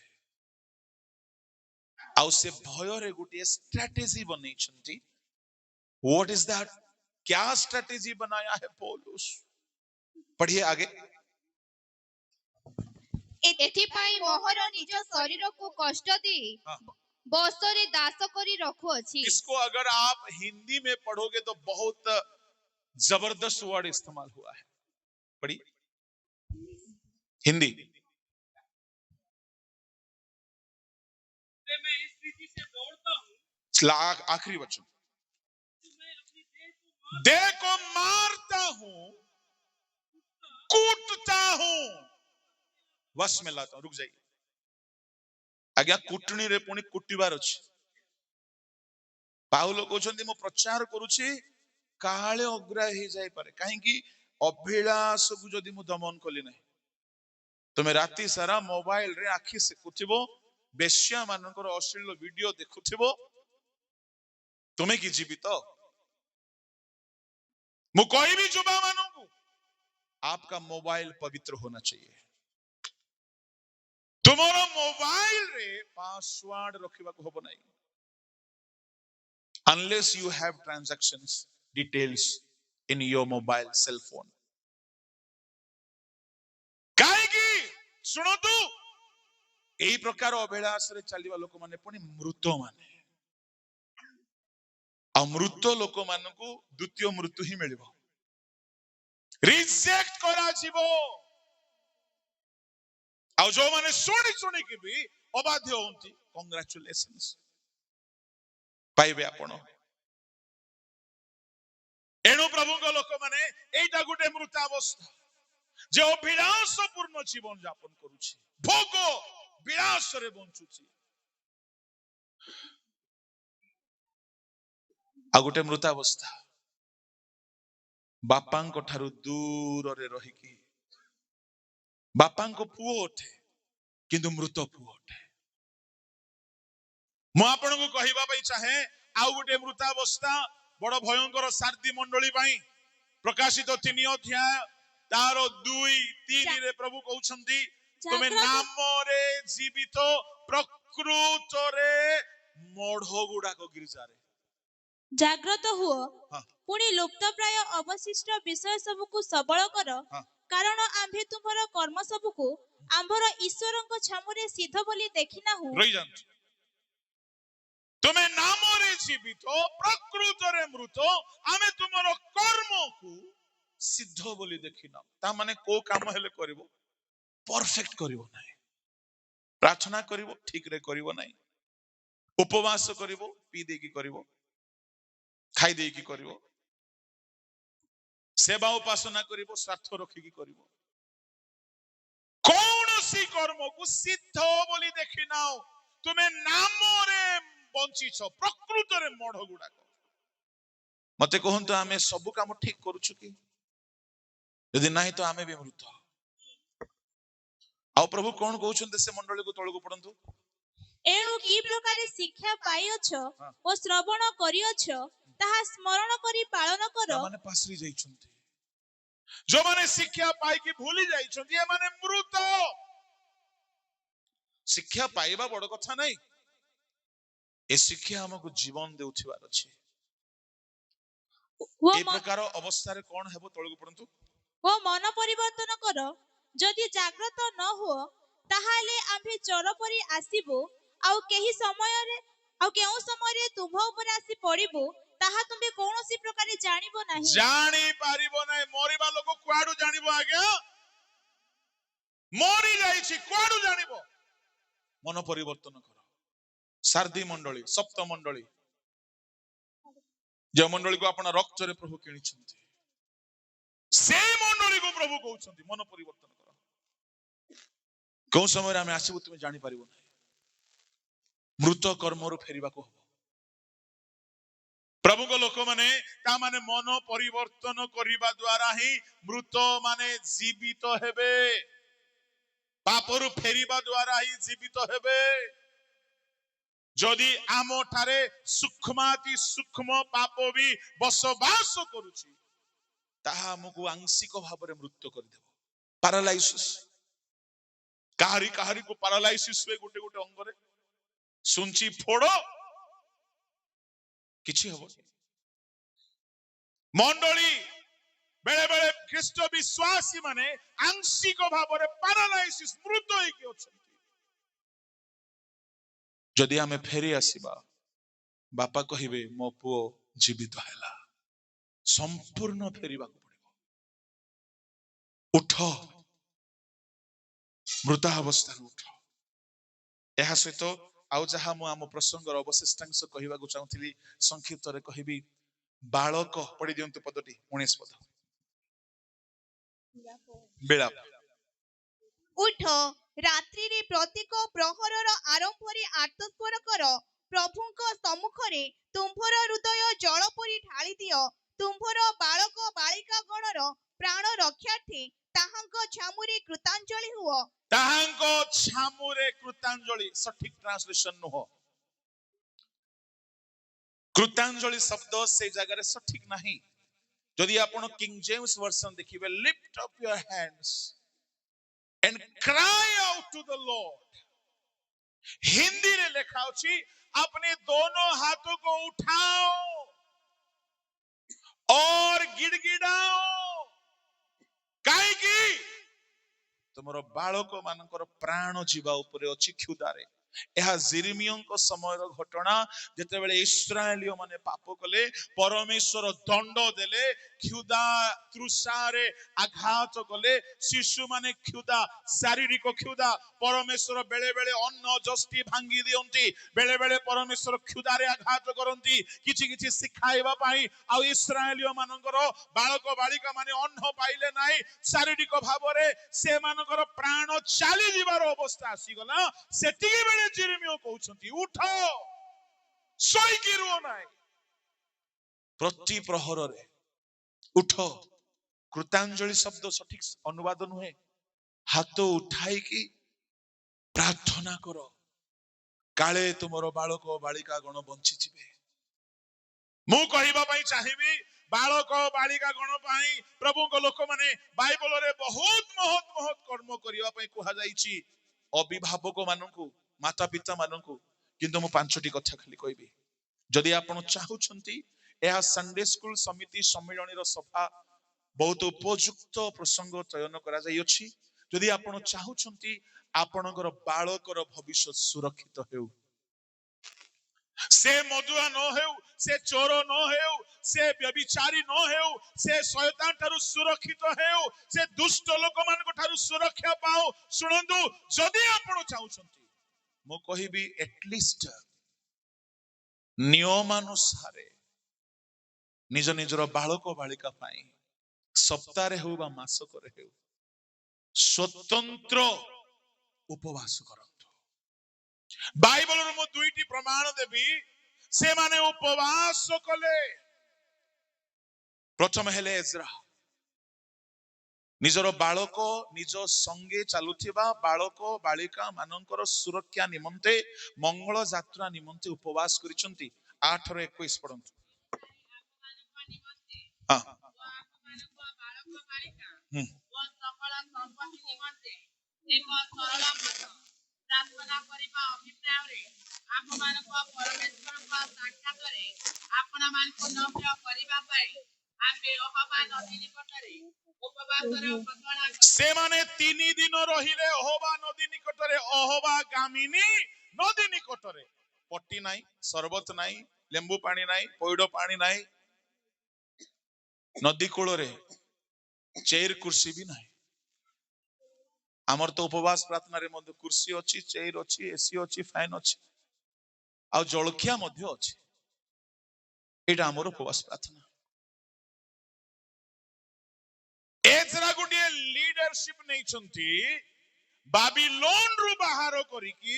आउ से भय रे गुटे स्ट्रेटजी बनै छंती व्हाट इज दैट क्या स्ट्रेटजी बनाया है पौलुस पढ़िए आगे एथिपाई मोहर निज शरीर को कष्ट दी बसरे दास करी रखु अछि इसको अगर आप हिंदी में पढ़ोगे तो बहुत जबरदस्त वर्ड इस्तेमाल हुआ है पढ़िए हिंदी मैं इस रीति से दौड़ता हूँ आखिरी वचन देह को मारता हूं कूटता हूं वश में लाता हूं रुक जाइए आज्ञा कुटनी रे पुणी कुटिबार अछि पाउलो कहउछन्ती मो प्रचार करूछि काळे अग्राह्य हे जाय पारे काहे कि अभिलाष को जदी मु दमन कली नाही तुमे राती सारा मोबाइल रे आखि सेकुथिबो बेश्या मानकर अश्लील वीडियो देखुथिबो तुमे कि जीवित मु कोई भी जुबा मानू को आपका मोबाइल पवित्र होना चाहिए तुम्हारा मोबाइल रे पासवर्ड रखिबा को होबो नाही unless you have transactions details in your mobile cell phone काहेकि सुनो तू एही प्रकार अभिलाष रे चलिबा लोक माने पुनी मृत माने अमृत लोक मानकु द्वितीय मृत्यु ही मिलिबो रिजेक्ट करा जीवो आ जो माने सुनी सुनी के भी अबाध्य होंती कांग्रेचुलेशंस पाइबे आपण एणु प्रभु को लोक माने एटा गुटे मृतावस्था जे अभिलाष पूर्ण जीवन यापन करूछि भोग विलास रे बंचुछि आ गुटे मृतावस्था बापांको ठारू दूर रे रहिकी बापांको पुओ उठे किंतु मृत पुओ उठे मु आपनको कहिबा पई चाहे आउ गुटे मृतावस्था बड़ भयंकर सारदी मंडली पई प्रकाशित 3 अध्याय तारो 2-3 रे प्रभु कहउछंती तुमे नाम रे जीवित प्रकृत रे मोढ गुडा को गिरजा रे जाग्रत हुओ पुणी लुप्त प्राय अवशिष्ट विषय सब को सबल कर कारण आम्भे तुमरो कर्म सब को आम्भर ईश्वरक छामुरे सिद्ध बोली देखिना हूं रही जानत तुमे नाम रे जीवित प्रकृत रे मृत आमे तुमरो कर्म को सिद्ध बोली देखिना ता माने को काम हेले करबो परफेक्ट करबो नाही प्रार्थना करबो ठीक रे करबो नाही उपवास करबो पी दे की करबो खाई दे की करिवो सेवा उपासना करिवो स्वार्थ रखी की करिवो कौन सी कर्म को सिद्ध बोली देखि नाओ तुमे नाम रे बंची छ प्रकृत रे मोढ गुडा मते कहंतु आमे सब काम ठीक करूछु की यदि नाही तो आमे भी मृत आ प्रभु कोन कहउछन से मंडली को तळको पडंतु एणु की प्रकार शिक्षा पाइछ ओ श्रवण करियछ ताहा स्मरण करी पालन कर माने पासरी जाइछंती जो माने शिक्षा पाई की भूली जाइछंती ए माने मृत ଶିକ୍ଷା ପାଇବା ବଡ କଥା ନାହିଁ, ଏ ଶିକ୍ଷା ଆମକୁ ଜୀବନ ଦେଉଥିବାର ଅଛି। ଓ ଏ ମ- ପ୍ରକାର ଅବସ୍ଥାରେ କଣ ହେବ ତଳକୁ ପଡନ୍ତୁ। ଓ ମନ ପରିବର୍ତ୍ତନ କର, ଯଦି ଜାଗ୍ରତ ନ ହୁଅ ତାହେଲେ ଆମ୍ଭେ ଚୋର ପରି ଆସିବୁ, ଆଉ କେଉଁ ସମୟରେ ତୁମ୍ଭ ଉପରେ ଆସି ପଡିବୁ ତାହା ତୁମେ କୌଣସି ପ୍ରକାରେ ଜାଣିବ ନାହିଁ। ଜାଣି ପାରିବ ନାହିଁ। ମରିବା ଲୋକ କୁଆଡୁ ଜାଣିବ ଆଜ୍ଞା? ମରି ଯାଇଛି, କୁଆଡୁ ଜାଣିବ? ମନ ପରିବର୍ତ୍ତନ କର। ସାରଦୀ ମଣ୍ଡଳୀ, ସପ୍ତ ମଣ୍ଡଳୀ, ଯେଉଁ ମଣ୍ଡଳୀକୁ ଆପଣ ରକ୍ତରେ ପ୍ରଭୁ କିଣିଛନ୍ତି, ସେଇ ମଣ୍ଡଳୀକୁ ପ୍ରଭୁ କହୁଛନ୍ତି ମନ ପରିବର୍ତ୍ତନ କର। କୋଉ ସମୟରେ ଆମେ ଆସିବୁ ତୁମେ ଜାଣିପାରିବ ନାହିଁ। ମୃତ କର୍ମରୁ ଫେରିବାକୁ ହବ। ପ୍ରଭୁଙ୍କ ଲୋକମାନେ ତାମାନେ ମନ ପରିବର୍ତ୍ତନ କରିବା ଦ୍ୱାରା ହିଁ ମୃତ ମାନେ ଜୀବିତ ହେବେ। ପାପରୁ ଫେରିବା ଦ୍ୱାରା ହିଁ ଜୀବିତ ହେବେ। ଯଦି ଆମ ଠାରେ ସୂକ୍ଷ୍ମାତି ସୂକ୍ଷ୍ମ ପାପ ବି ବସବାସ କରୁଛି, ତାହା ଆମକୁ ଆଂଶିକ ଭାବରେ ମୃତ୍ୟୁ କରିଦେବ। ପାରାଲାଇସିସ୍, କାହାରିକୁ ପାରାଲାଇସିସ୍ ହୁଏ ଗୋଟେ ଗୋଟେ ଅଙ୍ଗରେ, ସୁଞ୍ଚି ଫୋଡ, କିଛି ହବନି। ମଣ୍ଡଳୀ ବେଳେ ବେଳେ ଖ୍ରୀଷ୍ଟ ବିଶ୍ୱାସୀ ମାନେ ଆଂଶିକ ଭାବରେ ପାରାଲାଇସିସ୍, ମୃତ ହେଇକି ଅଛନ୍ତି। ଯଦି ଆମେ ଫେରି ଆସିବା, ବାପା କହିବେ ମୋ ପୁଅ ଜୀବିତ ହେଲା। ସମ୍ପୂର୍ଣ୍ଣ ଫେରିବାକୁ ପଡିବ। ଉଠ, ମୃତାବସ୍ଥାରୁ ଉଠ। ଏହା ସହିତ ଆଉ ଯାହା ମୁଁ ଆମ ପ୍ରସଙ୍ଗର ଅବଶିଷ୍ଟାଂଶ କହିବାକୁ ଚାହୁଁଥିଲି, ସଂକ୍ଷିପ୍ତରେ କହିବି। ବାଳକ, ପଢି ଦିଅନ୍ତୁ ପଦଟି, 19 ପଦ। ବିଳାପ। ଉଠ, ରାତ୍ରିରେ ପ୍ରତ୍ୟେକ ପ୍ରହରର ଆରମ୍ଭରେ ଆର୍ତ୍ତସ୍ୱର କର। ପ୍ରଭୁଙ୍କ ସମ୍ମୁଖରେ ତୁମ୍ଭର ହୃଦୟ ଜଳ ପରି ଢାଳି ଦିଅ। ତୁମ୍ଭର ବାଳକ ବାଳିକା ଗଣର ପ୍ରାଣ ରକ୍ଷାର୍ଥେ ତାହାଙ୍କ ଛାମୁରେ କୃତାଞ୍ଜଳି ହୁଅ। ତାହାଙ୍କ ଛାମୁରେ କୃତାଞ୍ଜଳି ସଠିକ ଟ୍ରାନ୍ସଲେସନ ନୁହଁ। କୃତାଞ୍ଜଳି ଶବ୍ଦ ସେ ଜାଗାରେ ସଠିକ ନାହିଁ। ଯଦି ଆପଣ କିଙ୍ଗ ଜେମ୍ସ ଭର୍ସନ ଦେଖିବେ, lift up your hands and cry out to the Lord। Hindi में लिखा ଅଛି, अपने दोनों हाथों को उठाओ और गिड़गिड़ाओ। काहेकि तुमର ବାଳକ ମାନଙ୍କର ପ୍ରାଣ ଯିବା ଉପରେ ଅଛି କ୍ଷୁଧାରେ। ଏହା ଜିରିମିୟଙ୍କ ସମୟର ଘଟଣା, ଯେତେବେଳେ ଇସ୍ରାଏଲୀୟ ମାନେ ପାପ କଲେ, ପରମେଶ୍ୱର ଦଣ୍ଡ ଦେଲେ, କ୍ଷୁଧା ତୃଷାରେ ଆଘାତ କଲେ। ଶିଶୁ ମାନେ କ୍ଷୁଧା, ଶାରୀରିକ କ୍ଷୁଧା, ପରମେଶ୍ୱର ବେଳେ ବେଳେ ଅନ୍ନ ଯଷ୍ଟି ଭାଙ୍ଗି ଦିଅନ୍ତି, ବେଳେ ବେଳେ ପରମେଶ୍ୱର କ୍ଷୁଧାରେ ଆଘାତ କରନ୍ତି କିଛି କିଛି ଶିଖାଇବା ପାଇଁ। ଆଉ ଇସ୍ରାଏଲୀୟ ମାନଙ୍କର ବାଳକ ବାଳିକା ମାନେ ଅନ୍ନ ପାଇଲେ ନାହିଁ, ଶାରୀରିକ ଭାବରେ ସେମାନଙ୍କର ପ୍ରାଣ ଚାଲିଯିବାର ଅବସ୍ଥା ଆସିଗଲା। ସେତିକି ବେଳେ ଜିରିମିୟ କହୁଛନ୍ତି, ଉଠ, ଶୋଇକି ରୁହ ନାହିଁ। ପ୍ରତି ପ୍ରହରରେ ଉଠ। କୃତାଞ୍ଜଳି ଶବ୍ଦ ସଠିକ ଅନୁବାଦ ନୁହେଁ। ହାତ ଉଠାଇକି ପ୍ରାର୍ଥନା କର, କାଳେ ତୁମର ବାଳକ ବାଳିକା ଗଣ ବଞ୍ଚିଯିବେ। ମୁଁ କହିବା ପାଇଁ ଚାହିଁବି, ବାଳକ ବାଳିକା ଗଣ ପାଇଁ ପ୍ରଭୁଙ୍କ ଲୋକମାନେ ବାଇବଲରେ ବହୁତ ମହତ କର୍ମ କରିବା ପାଇଁ କୁହାଯାଇଛି, ଅଭିଭାବକ ମାନଙ୍କୁ, ମାତା ପିତା ମାନଙ୍କୁ। କିନ୍ତୁ ମୁଁ 5ଟି କଥା ଖାଲି କହିବି। ଯଦି ଆପଣ ଚାହୁଁଛନ୍ତି, ଏହା ସଣ୍ଡେ ସ୍କୁଲ ସମିତି ସମ୍ମିଳନୀର ସଭା ବହୁତ ଉପଯୁକ୍ତ ପ୍ରସଙ୍ଗ ଚୟନ କରାଯାଇଅଛି। ଯଦି ଆପଣ ଚାହୁଁଛନ୍ତି ଆପଣଙ୍କର ବାଳକର ଭବିଷ୍ୟତ ସୁରକ୍ଷିତ ହେଉ, ସେ ମଦୁଆ ନ ହେଉ, ସେ ଚୋର ନ ହେଉ, ସେ ବ୍ୟଭିଚାରୀ ନ ହେଉ, ସେ ଶୟତାନ ଠାରୁ ସୁରକ୍ଷିତ ହେଉ, ସେ ଦୁଷ୍ଟ ଲୋକମାନଙ୍କ ଠାରୁ ସୁରକ୍ଷା ପାଉ, ଶୁଣନ୍ତୁ, ଯଦି ଆପଣ ଚାହୁଁଛନ୍ତି, ମୁଁ କହିବି ଏଟଲିଷ୍ଟ ନିୟମାନୁସାରେ ନିଜ ନିଜର ବାଳକ ବାଳିକା ପାଇଁ ସପ୍ତାହରେ ହେଉ ବା ମାସକରେ ହେଉ ସ୍ୱତନ୍ତ୍ର ଉପବାସ କରନ୍ତୁ। ବାଇବଲରୁ ମୁଁ 2ଟି ପ୍ରମାଣ ଦେବି, ସେମାନେ ଉପବାସ କଲେ। ପ୍ରଥମ ହେଲେ ଏଜ୍ରା। ନିଜର ବାଳକ, ନିଜ ସଙ୍ଗେ ଚାଲୁଥିବା ବାଳକ ବାଳିକା ମାନଙ୍କର ସୁରକ୍ଷା ନିମନ୍ତେ, ମଙ୍ଗଳ ଯାତ୍ରା ନିମନ୍ତେ ଉପବାସ କରିଛନ୍ତି। 8:21 ପଢନ୍ତୁ। प्रार्थना करिबा अभिप्राय आपमानक परमेश्वरक साक्षातरे आपना मानक नम्र करिबा पई आमे अहबा नदी निकटरे उपवासरे पतणा से माने 3 दिन रहिले अहोबा नदी निकटरे अहोबा गामिनी नदी निकटरे पट्टी नाही सरबत नाही लेंबू पानी नाही पौड़ पानी नाही नदी कूଳରେ चेयर कुर्सी भी नाही आमर तो उपवास प्रार्थना रे मध्य कुर्सी अछि चेयर अछि एसी अछि फैन अछि आ जलखिया मध्य अछि एटा आमर उपवास प्रार्थना एजरा गुडिए लीडरशिप नहीं छंती बाबिलोन रु बाहर करिकी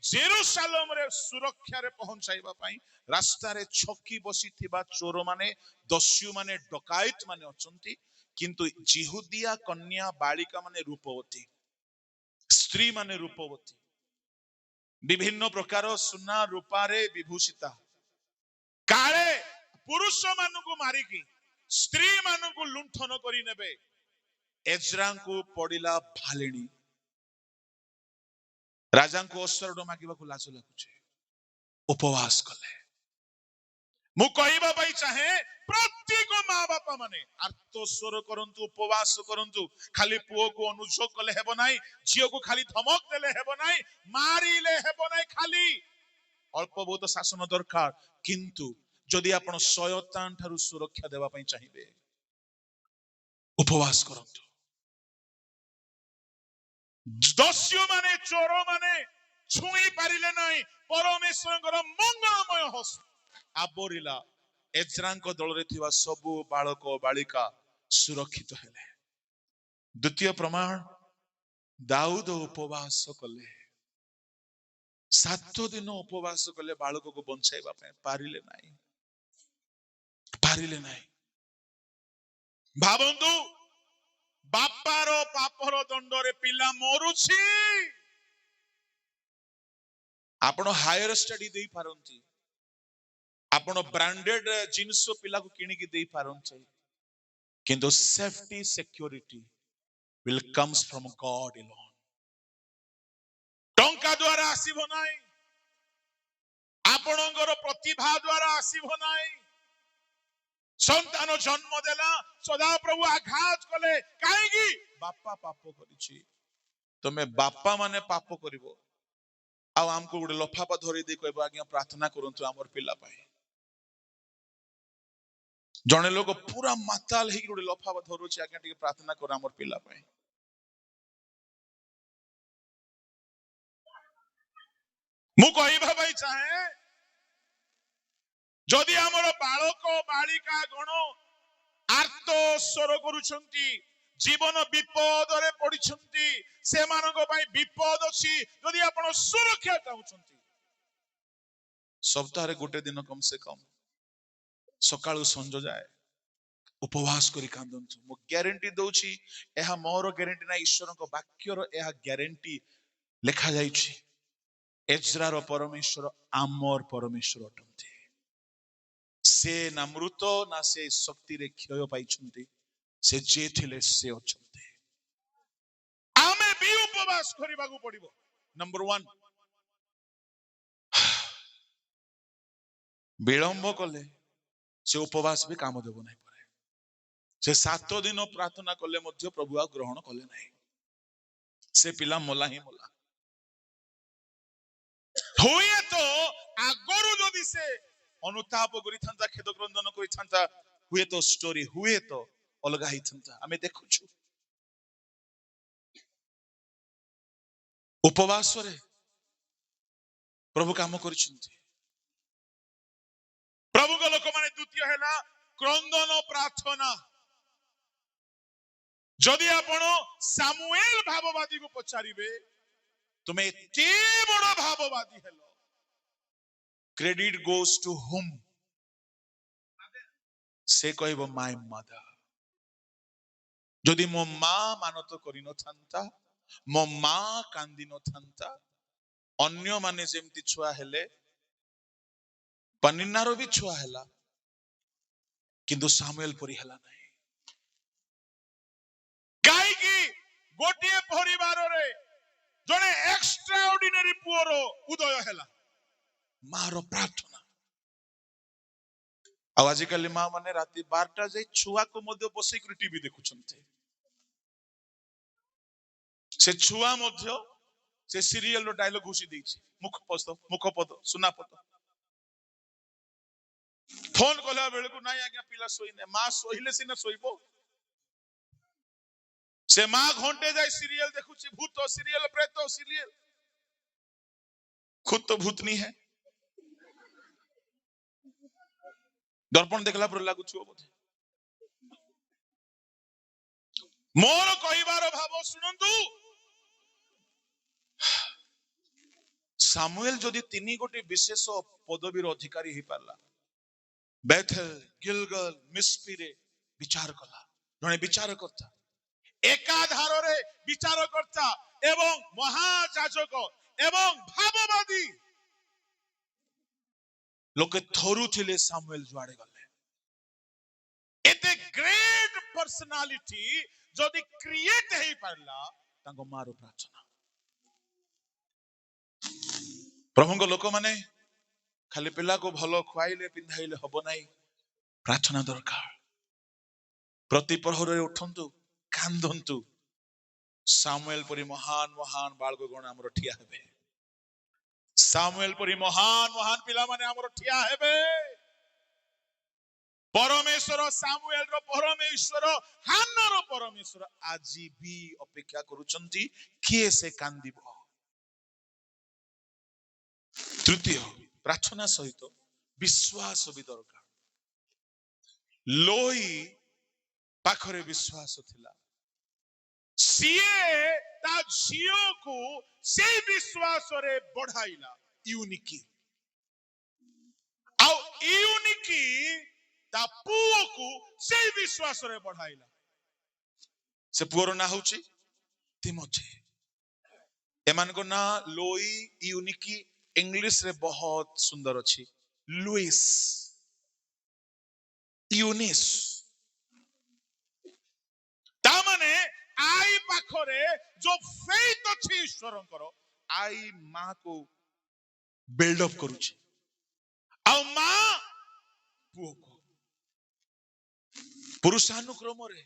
जेरूशलेम रे सुरक्षा रे पहुंचाइबा पई रास्ता रे छकी बसिथिबा चोर माने दस्यु माने डकायत माने अछंती किंतु जिहुदिया कन्या बालिका माने रूपवती स्त्री माने रूपवती विभिन्न प्रकार सुना रूपारे विभूषिता काले पुरुष मानकु मारिकी स्त्री मानकु लुंठन करी नेबे एजरा को पड़िला भालिणी राजा को अवसर मागिबा को लाज लागुचे उपवास कले मु कहबा पई चाहे प्रत्येक माँ बापा माने आर्तस्वर करंतु उपवास करंतु खाली पुओ को अनुझोग कले हेबो नाही झियो को खाली धमक देले हेबो नाही मारिले हेबो नाही खाली अल्प बहुत शासन दरकार किंतु जदि आपण शयतान ठारू सुरक्षा देबा पई चाहिबे उपवास करंतु दस्यु माने चोर माने छुई पारिले नाही परमेश्वरଙ୍କର मंगलमय हस्त आबोरिला एजरांको दल रे थिबा सबु बालक बालिका सुरक्षित हेले द्वितीय प्रमाण दाऊद उपवास कले 7 दिन उपवास कले बालक को बंचाइबा पे पारिले नाही भाबंतु बापार पापर दंड रे पिला मरुछि आपण हायर स्टडी देई पारंती आपण ब्रांडेड जिंस पिला को किणी की देई पारंती किंतु safety security will comes from God alone टंका द्वारा आसीबो नाही आपणकर प्रतिभा द्वारा आसीबो नाही संतान जन्म देला सदा प्रभु आघात कले काहेकी बापा पाप करिछि तमे बापा माने पाप करिवो आ हमको गोटे लफापा धरी दे कहबो आज्ञा प्रार्थना करंतु हमर पिला पाए जने लोग पूरा माताल हे गोटे लफापा धरुछि आज्ञा टिके प्रार्थना कर हमर पिला पाए मु कहबा भाई चाहे जदि हमर बालक बालिका गण आर्त स्वर करूछंती जीवन विपद रे पड़िछंती से मानको भाई विपद अछि जदि आपण सुरक्षा चाहुछंती सप्ताह रे गोटे दिन कम से कम सकाळु संज जाए उपवास करी कांदंतु मो ग्यारंटी दउछि एहा मोर ग्यारंटी ना ईश्वरक वाक्यर एहा ग्यारंटी लिखा जाइछि एजरा रो परमेश्वर आमर परमेश्वर अटंती से ना मृत ना से शक्ति रे क्षय पाइछंती से जे थिले से अछंती आमे भी उपवास करिबागु पड़िबो नंबर 1 विलंब कले से उपवास भी काम देबो नाही पारे से 7 दिन प्रार्थना कले मध्य प्रभु आ ग्रहण कले नाही से पिला मोला ही मोला होए तो आगरु जदि से अनुताप करि थांता खेद क्रंदन करि थांता हुए तो स्टोरी हुए तो अलगा ही थांता हमें देखुछु उपवास रे प्रभु काम करिसंती प्रभु को लोक माने द्वितीय हैला क्रंदन प्रार्थना जदि आपण सामुएल भाववादी को पचारिबे तुमे एते बड़ भाववादी हेलो क्रेडिट गोज टू हुम से कहबो माय मदर जदि मो मां मानत करि न थांता मो मां कांदी न थांता अन्य माने जेमति छुआ हेले पनिनारो भी छुआ हैला किंतु सामुएल परि हैला नाही काई की गोटिए परिवार रे जने एक्स्ट्रा ऑर्डिनरी पुअर उदय हैला मार प्रार्थना। आजिकल माँ माने राति 12टा जाए छुआ को मध्य बसई टीवी देखुछन्ते से छुआ मध्य से सीरियल रो डायलॉग घुसी देछि मुखपद सुनापद फोन कला बेले को नाही आज्ञा पिला सोइने माँ सोइले सिना सोइबो से माँ घंटे जाए सीरियल देखुछि भूत सीरियल प्रेत सीरियल खुद तो भूतनी है दर्पण देखला पर लागुछो बोधे मोर कहिबार भाव सुनंतु सामुएल जदि 3 गोटे विशेष पदवीर अधिकारी ही पारला बेथेल गिलगल मिस्पीरे विचार कला जने विचार करता एकाधार रे विचार करता एवं महायाजक एवं भाववादी लोके थोरु थिले सामुएल जुआड़े गले एते ग्रेट पर्सनालिटी जदि क्रिएट हेई पारला तांको मारो प्रार्थना प्रभुଙ୍କ लोक माने खाली पिला को भलो खुआइले पिंधाइले हबो नाही प्रार्थना दरकार प्रति प्रहर रे उठंतु कांदंतु सामुएल परि महान महान बालक गण हमर ठिया हेबे सामुएल परि महान महान पिला माने हमर ठिया हेबे परमेश्वर सामुएल रो परमेश्वर हान्ना रो परमेश्वर आजी भी अपेक्षा करूचंती किए से कांदिबो। तृतीय प्रार्थना सहित विश्वास भी दरकार लोई पाखरे विश्वास थिला सीए ता झियो को से विश्वास रे बढ़ाइला यूनिकी आउ यूनिकी ता पुओ को से विश्वास रे बढ़ाइला से पुओर ना होची तिमोथी एमान को ना लोई यूनिकी इंग्लिश रे बहुत सुंदर अच्छी लुइस यूनिस तामने आई पाखरे जो फेथ अच्छी ईश्वर करो आई माँ को बिल्ड अप करुची आउ माँ पुओ को पुरुषानुक्रम रे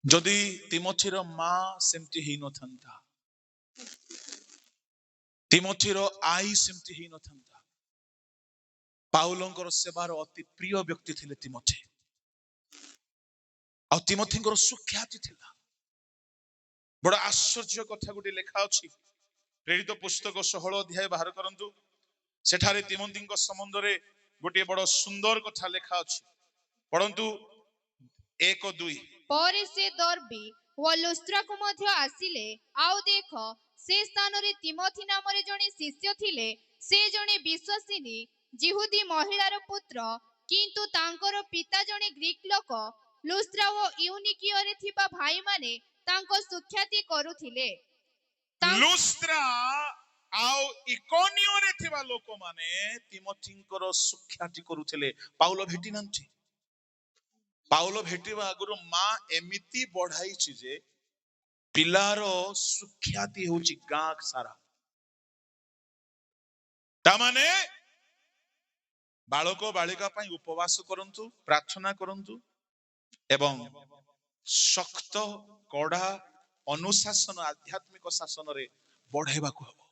जदि तिमोथीर माँ सेमती ही न था तिमोथीर आई सेमती ही न था पाउलंकर सेवार अति प्रिय व्यक्ति थिले तिमोथी आ तिमोथींकर सुख्याति थिला बड़ा आश्चर्य कथा गुटे लेखा अछि प्रेरित पुस्तक 16 अध्याय बाहर करंतु सेठारे तिमोथींक संबंध रे गोटे बड़ा सुंदर कथा लेखा अछि परंतु 1-2 परे से दर्बी व लुस्त्रा को मध्य आसिले आउ देख से स्थान रे तिमोथी नाम रे जने शिष्य थिले से जने विश्वासिनी जिहुदी महिलार पुत्र किंतु तांकर पिता जने ग्रीक लोक लुस्त्रा व यूनिकियो रे थिबा भाई माने तांको सुख्याति करूथिले लुस्त्रा आउ इकोनियो रे थिबा लोक माने तिमोथींकर सुख्याति करूथिले पाउलो भेटी नंती पाउलो भेटिबा आगुरु माँ एमिति बढ़ाई जे पिलारो सुख्याति होची गाँ सारा तामाने बालक बालिका पाई उपवास करंतु प्रार्थना करंतु एवं शक्त कड़ा अनुशासन आध्यात्मिक शासन रे बढ़ेबा को हबो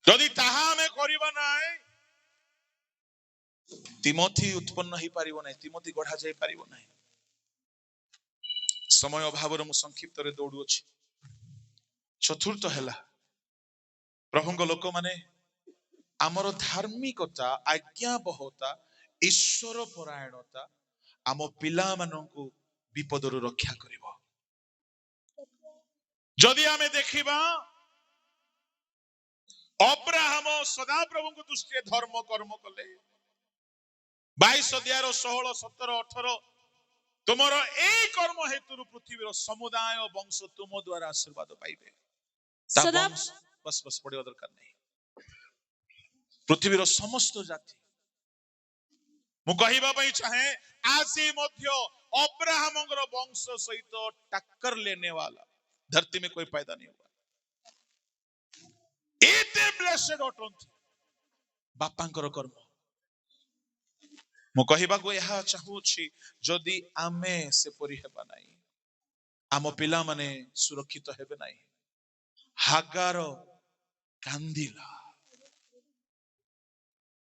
जदि ताहा हमें करिबा नाय तिमोथी उत्पन्न ही पारिबो नाही तिमोथी गढ़ा जाई पारिबो नाही समय अभाव रे मु संक्षिप्त रे दौड़ू अछि चतुर्थ हैला प्रभुଙ୍କ लोक माने आमर धार्मिकता आज्ञाबहता ईश्वर परायणता आम पिला माननकु विपदरु रक्षा करिवो जदि आमे देखिबा अब्राहम सदा प्रभुଙ୍କ दृष्टि धर्म कर्म कले 22 अध्याय 16 17 18 तुमर ए कर्म हेतु पृथ्वीर समुदाय वंश तुम द्वारा आशीर्वाद पाइबे सदा बस पढ़िबा दरकार नहीं पृथ्वीर समस्त जाति मु कहिबा पई चाहे आसी मध्य अब्राहम वंश सहित टक्कर लेने वाला धरती में कोई पैदा नहीं हुआ। एते ब्लेसेड अटंती बापांकर कर्म। मु कहबाको यह चाहूछि जदि आमे से परि हेबा नाही आम पिला माने सुरक्षित हेबे नाही। हागार कांदिला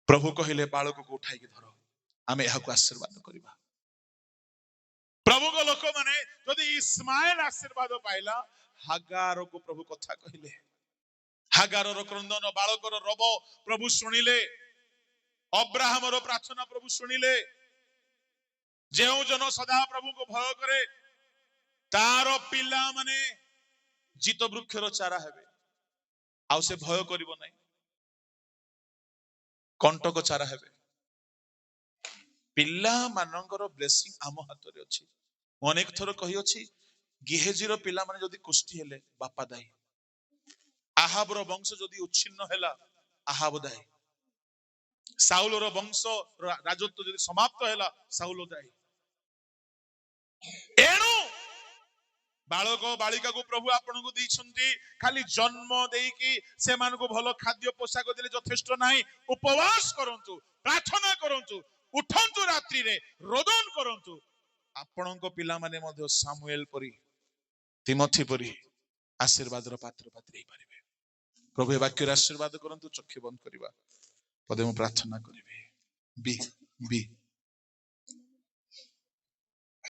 प्रभु कहले बालक को उठाई के धर आमे यह को आशीर्वाद करिबा। प्रभु को लोक माने जदि इस्माइल आशीर्वाद पाइला हागार को प्रभु कथा कहले। हागार रो क्रंदन बालक रो रब प्रभु सुनिले। अब्राहम रो प्रार्थना प्रभु सुनिले। जेउ जन सदा प्रभु को भय करे तार पिला माने जीत वृक्ष रो चारा हेबे आउ से भय करिवो नाही कंटक चारा हेबे। पिला मानकर ब्लेसिंग आम हाथ रे अछि। अनेक थर कहि अछि गेहेजी रो पिला माने जदी कुष्ठी हेले बापा दाई। आहाब रो वंश जदी उच्छिन्न हेला आहाब दाई। साउल रो वंश राजत्व जदी समाप्त हेला साउल दाई। एणु बालक बालिका को प्रभु आपन को दैछंती खाली जन्म देकी से मान को भलो खाद्य पोशाक देले यथेष्ट नाही। उपवास करंतु प्रार्थना करंतु उठंतु रात्रि रे रोदन करंतु आपन को पिला माने मध्ये सामुएल परी तिमोथी परी आशीर्वाद रो पात्र पात्री हे परिबे। प्रभु वाक्य रे आशीर्वाद करंतु चक्षु बंद करिबा पदे मु प्रार्थना करिबे। बी